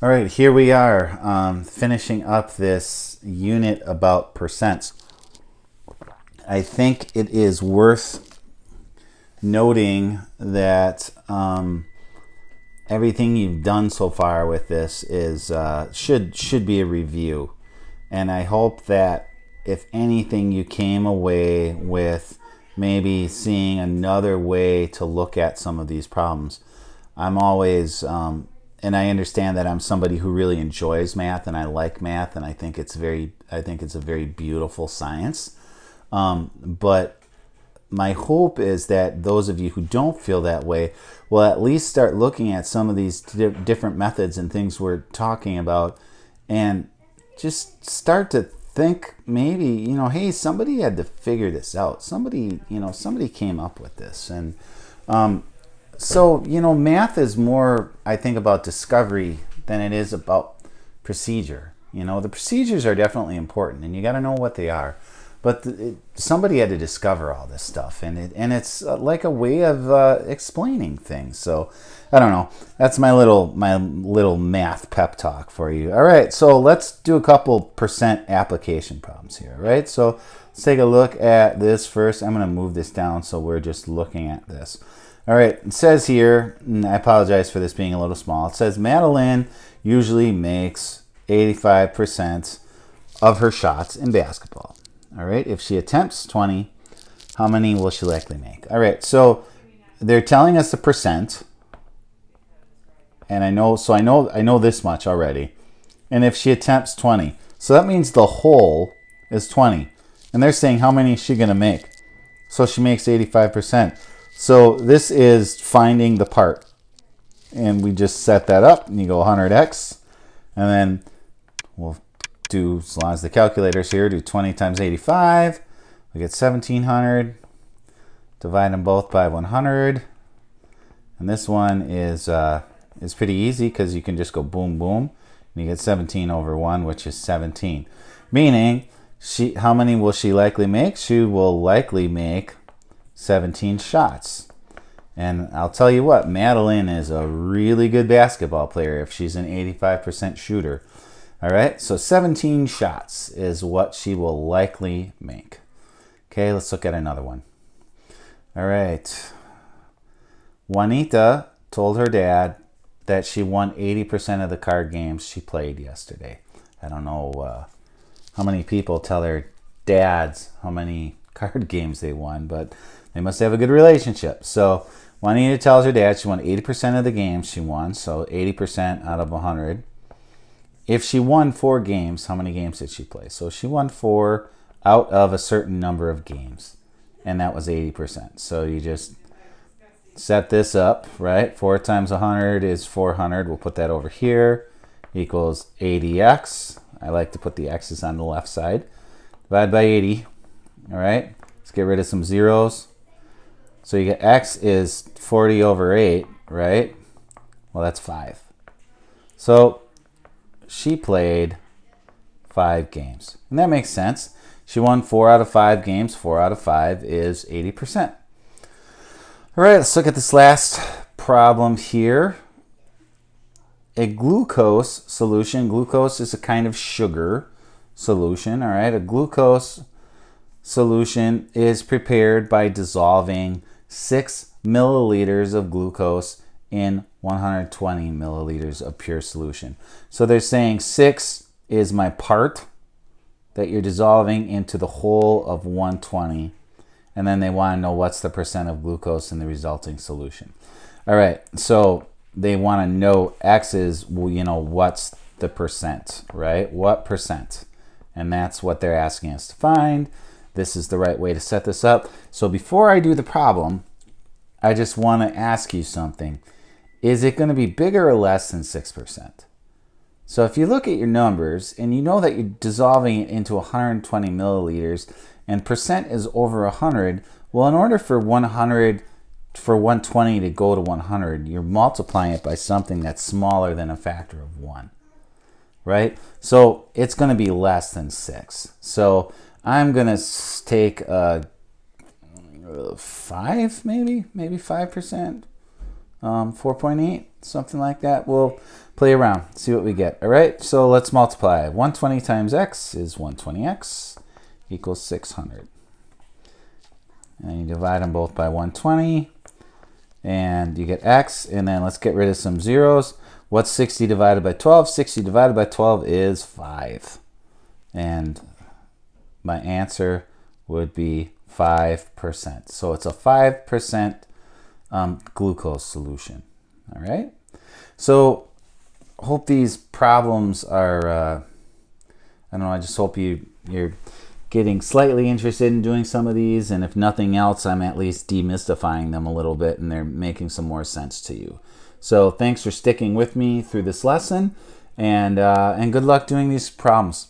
All right, here we are, finishing up this unit about percents. I think it is worth noting that everything you've done so far with this is should be a review, and I hope that if anything, you came away with maybe seeing another way to look at some of these problems. I'm always and I understand that I'm somebody who really enjoys math, and I like math, and I think it's a very beautiful science. But my hope is that those of you who don't feel that way will at least start looking at some of these different methods and things we're talking about, and just start to think maybe, hey, somebody had to figure this out. Somebody came up with this. And so, math is more, I think, about discovery than it is about procedure. The procedures are definitely important, and you got to know what they are. But somebody had to discover all this stuff, and it's like a way of explaining things. So, I don't know. That's my little math pep talk for you. All right, so let's do a couple percent application problems here. All right, so let's take a look at this first. I'm going to move this down so we're just looking at this. All right, it says here, and I apologize for this being a little small. It says Madeline usually makes 85% of her shots in basketball. All right, if she attempts 20, how many will she likely make? All right, so they're telling us the percent, and I know this much already. And if she attempts 20, so that means the whole is 20, and they're saying how many is she going to make? So she makes 85%. So this is finding the part, and we just set that up, and you go 100x, and then we'll do, as long as the calculator's here, do 20 times 85. We get 1700. Divide them both by 100. And this one is pretty easy because you can just go boom, boom. And you get 17 over 1, which is 17. Meaning, how many will she likely make? She will likely make 17 shots. And I'll tell you what, Madeline is a really good basketball player if she's an 85% shooter. All right, so 17 shots is what she will likely make. Okay, let's look at another one. All right. Juanita told her dad that she won 80% of the card games she played yesterday. I don't know how many people tell their dads how many card games they won, but they must have a good relationship. So Juanita tells her dad she won 80% of the games she won, so 80% out of 100. If she won 4 games, how many games did she play? So she won 4 out of a certain number of games, and that was 80%. So you just set this up, right? 4 times 100 is 400. We'll put that over here. Equals 80x. I like to put the x's on the left side. Divide by 80. All right. Let's get rid of some zeros. So you get x is 40 over 8, right? Well, that's 5. So she played 5 games. And that makes sense. She won 4 out of 5 games. 4 out of 5 is 80%. All right, let's look at this last problem here. A glucose solution. Glucose is a kind of sugar solution. All right, a glucose solution is prepared by dissolving 6 milliliters of glucose in 120 milliliters of pure solution. So they're saying 6 is my part that you're dissolving into the whole of 120. And then they want to know what's the percent of glucose in the resulting solution. All right, so they want to know X is, what's the percent, right? What percent? And that's what they're asking us to find. This is the right way to set this up. So before I do the problem, I just want to ask you something. Is it going to be bigger or less than 6%? So if you look at your numbers and you know that you're dissolving it into 120 milliliters and percent is over 100, well, in order for 120 to go to 100, you're multiplying it by something that's smaller than a factor of 1, right? So it's going to be less than 6. So I'm going to take 5, maybe 5%. 4.8, something like that. We'll play around, see what we get. All right, so let's multiply. 120 times x is 120x equals 600. And you divide them both by 120, and you get x, and then let's get rid of some zeros. What's 60 divided by 12? 60 divided by 12 is 5. And my answer would be 5%. So it's a 5% glucose solution. All right. So hope these problems are, I don't know, I just hope you're getting slightly interested in doing some of these. And if nothing else, I'm at least demystifying them a little bit and they're making some more sense to you. So thanks for sticking with me through this lesson, and good luck doing these problems.